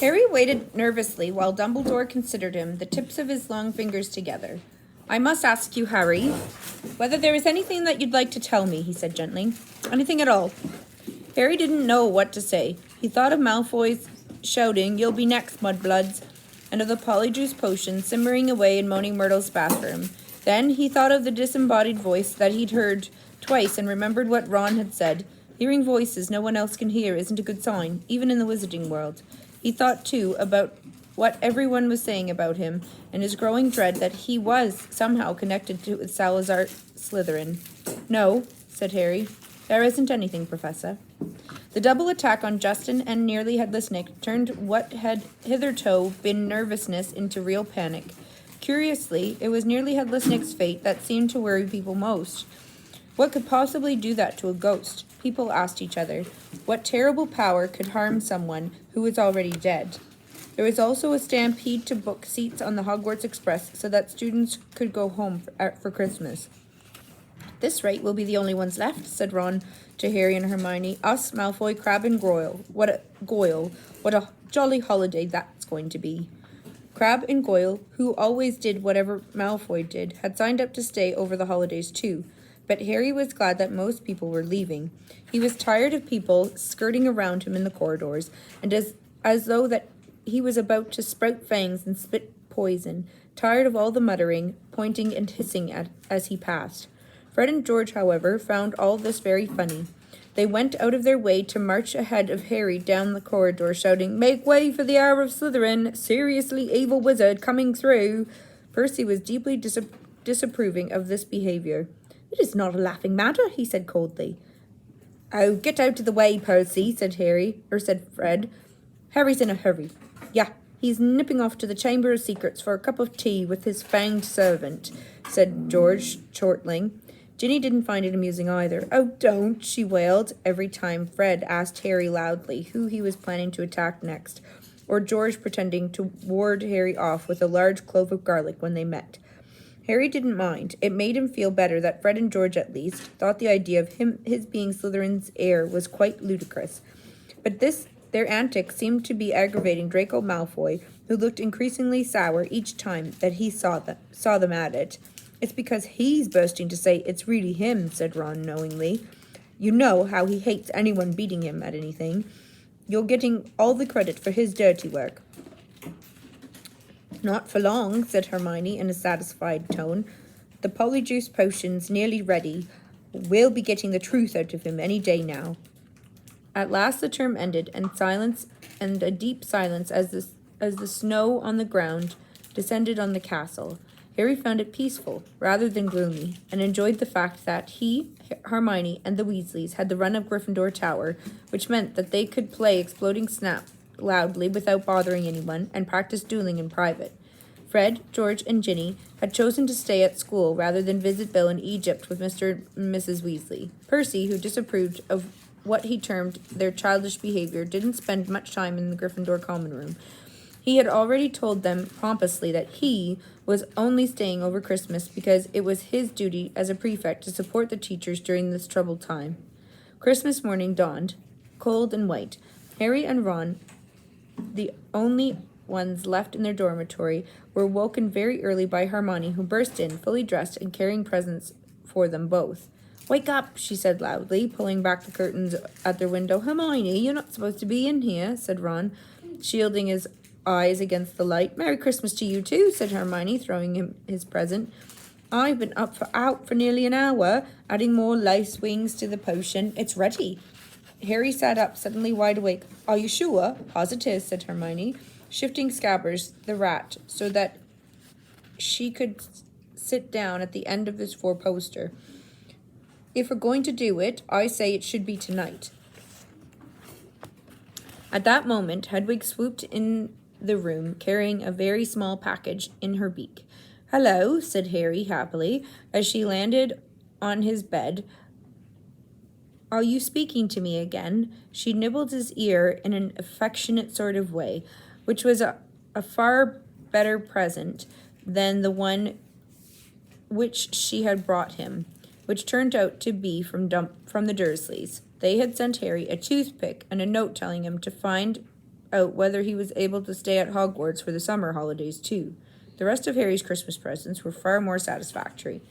Harry waited nervously while Dumbledore considered him, the tips of his long fingers together. "I must ask you, Harry, whether there is anything that you'd like to tell me," he said gently. "Anything at all." Harry didn't know what to say. He thought of Malfoy's shouting, "You'll be next, mudbloods," and of the polyjuice potion simmering away in Moaning Myrtle's bathroom. Then he thought of the disembodied voice that he'd heard twice and remembered what Ron had said. Hearing voices no one else can hear isn't a good sign, even in the wizarding world. He thought, too, about what everyone was saying about him, and his growing dread that he was somehow connected to Salazar Slytherin. "No," said Harry. "There isn't anything, Professor." The double attack on Justin and Nearly Headless Nick turned what had hitherto been nervousness into real panic. Curiously, it was Nearly Headless Nick's fate that seemed to worry people most. What could possibly do that to a ghost? People asked each other. What terrible power could harm someone who was already dead? There was also a stampede to book seats on the Hogwarts Express so that students could go home for Christmas. "At this rate, we'll be the only ones left," said Ron to Harry and Hermione. "Us, Malfoy, Crabbe, and Goyle. What a jolly holiday that's going to be." Crabbe and Goyle, who always did whatever Malfoy did, had signed up to stay over the holidays too. But Harry was glad that most people were leaving. He was tired of people skirting around him in the corridors, and as though that he was about to sprout fangs and spit poison, tired of all the muttering, pointing, and hissing as he passed. Fred and George, however, found all this very funny. They went out of their way to march ahead of Harry down the corridor, shouting, "Make way for the Hour of Slytherin! Seriously evil wizard coming through!" Percy was deeply disapproving of this behavior. "It is not a laughing matter," he said coldly. "Oh, get out of the way, Percy," said Fred. "Harry's in a hurry." "Yeah, he's nipping off to the Chamber of Secrets for a cup of tea with his fanged servant," said George, chortling. Ginny didn't find it amusing either. "Oh, don't," she wailed, every time Fred asked Harry loudly who he was planning to attack next, or George pretending to ward Harry off with a large clove of garlic when they met. Harry didn't mind. It made him feel better that Fred and George, at least, thought the idea of his being Slytherin's heir was quite ludicrous. But their antics seemed to be aggravating Draco Malfoy, who looked increasingly sour each time that he saw them at it. "It's because he's bursting to say it's really him," said Ron knowingly. "You know how he hates anyone beating him at anything. You're getting all the credit for his dirty work." "Not for long," said Hermione in a satisfied tone. "The polyjuice potion's nearly ready. We'll be getting the truth out of him any day now." At last the term ended, and a deep silence as the snow on the ground descended on the castle. Harry found it peaceful, rather than gloomy, and enjoyed the fact that he, Hermione, and the Weasleys had the run of Gryffindor Tower, which meant that they could play Exploding Snap loudly without bothering anyone, and practice dueling in private. Fred, George, and Ginny had chosen to stay at school rather than visit Bill in Egypt with Mr. and Mrs. Weasley. Percy, who disapproved of what he termed their childish behavior, didn't spend much time in the Gryffindor common room. He had already told them pompously that he was only staying over Christmas because it was his duty as a prefect to support the teachers during this troubled time. Christmas morning dawned, cold and white. Harry and Ron, the only ones left in their dormitory, were woken very early by Hermione, who burst in, fully dressed and carrying presents for them both. "Wake up," she said loudly, pulling back the curtains at their window. "Hermione, you're not supposed to be in here," said Ron, shielding his eyes against the light. "Merry Christmas to you too," said Hermione, throwing him his present. "I've been out for nearly an hour, adding more lace wings to the potion. It's ready." Harry sat up, suddenly wide awake. "Are you sure?" "Positive," said Hermione, shifting Scabbers, the rat, so that she could sit down at the end of this four-poster. "If we're going to do it, I say it should be tonight." At that moment, Hedwig swooped in the room, carrying a very small package in her beak. "Hello," said Harry happily, as she landed on his bed. "Are you speaking to me again?" She nibbled his ear in an affectionate sort of way, which was a far better present than the one which she had brought him, which turned out to be from the Dursleys. They had sent Harry a toothpick and a note telling him to find out whether he was able to stay at Hogwarts for the summer holidays, too. The rest of Harry's Christmas presents were far more satisfactory.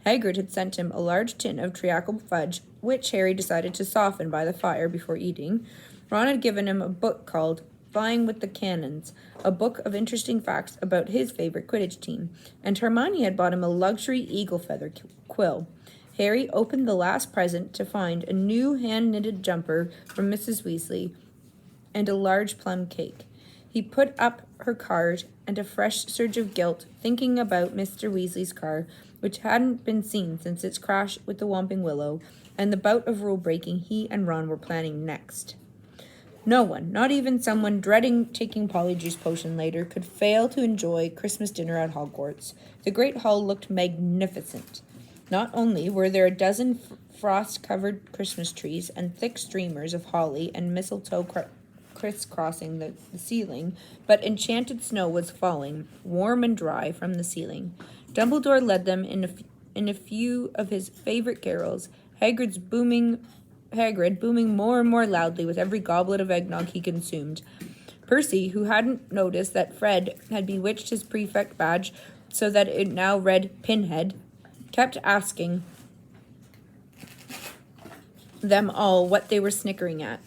Hagrid had sent him a large tin of treacle fudge, which Harry decided to soften by the fire before eating. Ron had given him a book called Flying with the Cannons, a book of interesting facts about his favorite Quidditch team, and Hermione had bought him a luxury eagle feather quill. Harry opened the last present to find a new hand-knitted jumper from Mrs. Weasley and a large plum cake. He put up her card and a fresh surge of guilt, thinking about Mr. Weasley's car, which hadn't been seen since its crash with the Whomping Willow, and the bout of rule-breaking he and Ron were planning next. No one, not even someone dreading taking Polyjuice Potion later, could fail to enjoy Christmas dinner at Hogwarts. The Great Hall looked magnificent. Not only were there a dozen frost-covered Christmas trees and thick streamers of holly and mistletoe crisscrossing the ceiling, but enchanted snow was falling, warm and dry, from the ceiling. Dumbledore led them in a few of his favorite carols, Hagrid booming more and more loudly with every goblet of eggnog he consumed. Percy, who hadn't noticed that Fred had bewitched his prefect badge so that it now read Pinhead, kept asking them all what they were snickering at.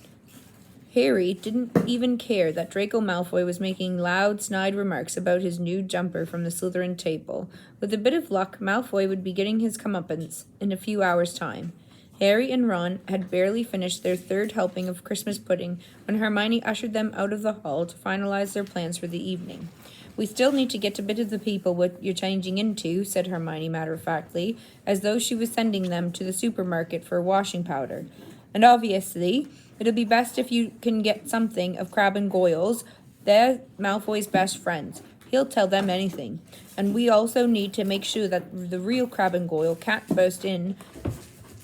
Harry didn't even care that Draco Malfoy was making loud, snide remarks about his new jumper from the Slytherin table. With a bit of luck, Malfoy would be getting his comeuppance in a few hours' time. Harry and Ron had barely finished their third helping of Christmas pudding when Hermione ushered them out of the hall to finalize their plans for the evening. "We still need to get a bit of the people what you're changing into," said Hermione matter-of-factly, as though she was sending them to the supermarket for washing powder. "And obviously, it'll be best if you can get something of Crabbe and Goyle's. They're Malfoy's best friends. He'll tell them anything. And we also need to make sure that the real Crabbe and Goyle can't burst in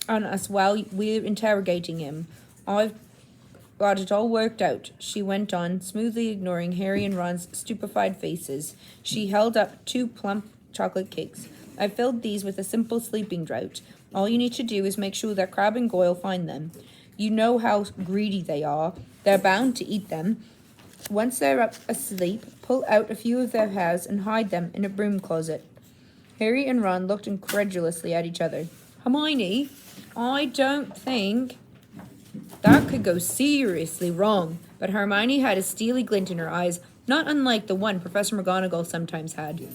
on us while we're interrogating him. I've got it all worked out," she went on, smoothly ignoring Harry and Ron's stupefied faces. She held up 2 plump chocolate cakes. "I filled these with a simple sleeping draught. All you need to do is make sure that Crabbe and Goyle find them. You know how greedy they are. They're bound to eat them. Once they're up asleep, pull out a few of their hairs and hide them in a broom closet." Harry and Ron looked incredulously at each other. "Hermione, I don't think..." That could go seriously wrong, but Hermione had a steely glint in her eyes, not unlike the one Professor McGonagall sometimes had.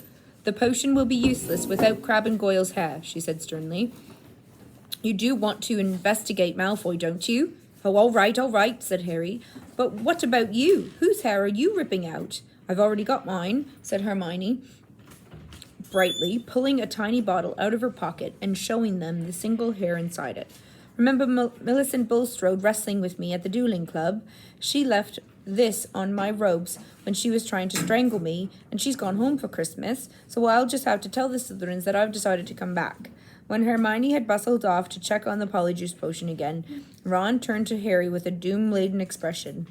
"The potion will be useless without Crabbe and Goyle's hair," she said sternly. "You do want to investigate Malfoy, don't you?" "Oh, all right," said Harry. "But what about you? Whose hair are you ripping out?" "I've already got mine," said Hermione brightly, pulling a tiny bottle out of her pocket and showing them the single hair inside it. "Remember Millicent Bulstrode wrestling with me at the dueling club? She left this on my robes when she was trying to strangle me, and she's gone home for Christmas, so I'll just have to tell the Slytherins that I've decided to come back." When Hermione had bustled off to check on the Polyjuice Potion again, Ron turned to Harry with a doom-laden expression.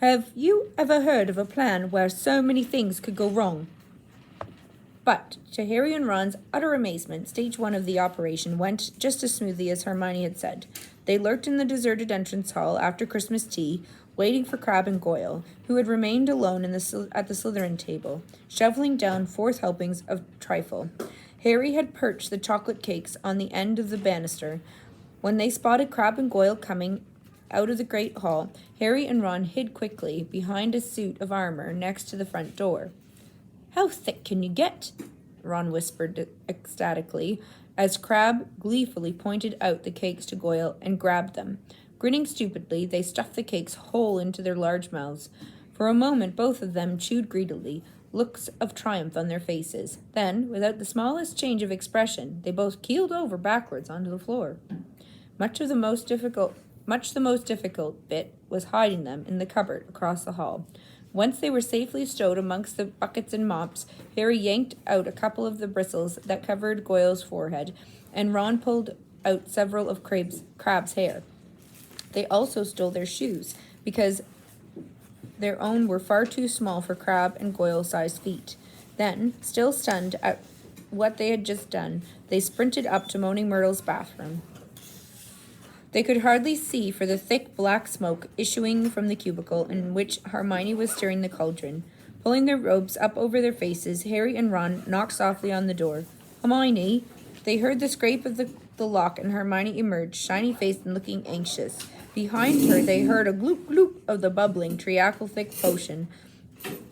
"Have you ever heard of a plan where so many things could go wrong?" But, to Harry and Ron's utter amazement, stage 1 of the operation went just as smoothly as Hermione had said. They lurked in the deserted entrance hall after Christmas tea, waiting for Crabbe and Goyle, who had remained alone at the Slytherin table, shoveling down 4 helpings of trifle. Harry had perched the chocolate cakes on the end of the banister. When they spotted Crabbe and Goyle coming out of the Great Hall, Harry and Ron hid quickly behind a suit of armor next to the front door. "How thick can you get?" Ron whispered ecstatically, as Crabbe gleefully pointed out the cakes to Goyle and grabbed them. Grinning stupidly, they stuffed the cakes whole into their large mouths. For a moment, both of them chewed greedily, looks of triumph on their faces. Then, without the smallest change of expression, they both keeled over backwards onto the floor. Much the most difficult bit was hiding them in the cupboard across the hall. Once they were safely stowed amongst the buckets and mops, Harry yanked out a couple of the bristles that covered Goyle's forehead, and Ron pulled out several of Crabbe's hair. They also stole their shoes, because their own were far too small for Crabbe and Goyle-sized feet. Then, still stunned at what they had just done, they sprinted up to Moaning Myrtle's bathroom. They could hardly see for the thick black smoke issuing from the cubicle in which Hermione was stirring the cauldron. Pulling their robes up over their faces, Harry and Ron knocked softly on the door. Hermione! They heard the scrape of the lock, and Hermione emerged, shiny-faced and looking anxious. Behind her, they heard a gloop-gloop of the bubbling, treacle-thick potion.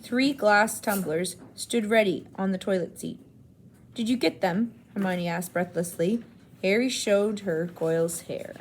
3 glass tumblers stood ready on the toilet seat. "Did you get them?" Hermione asked breathlessly. Harry showed her Goyle's hair.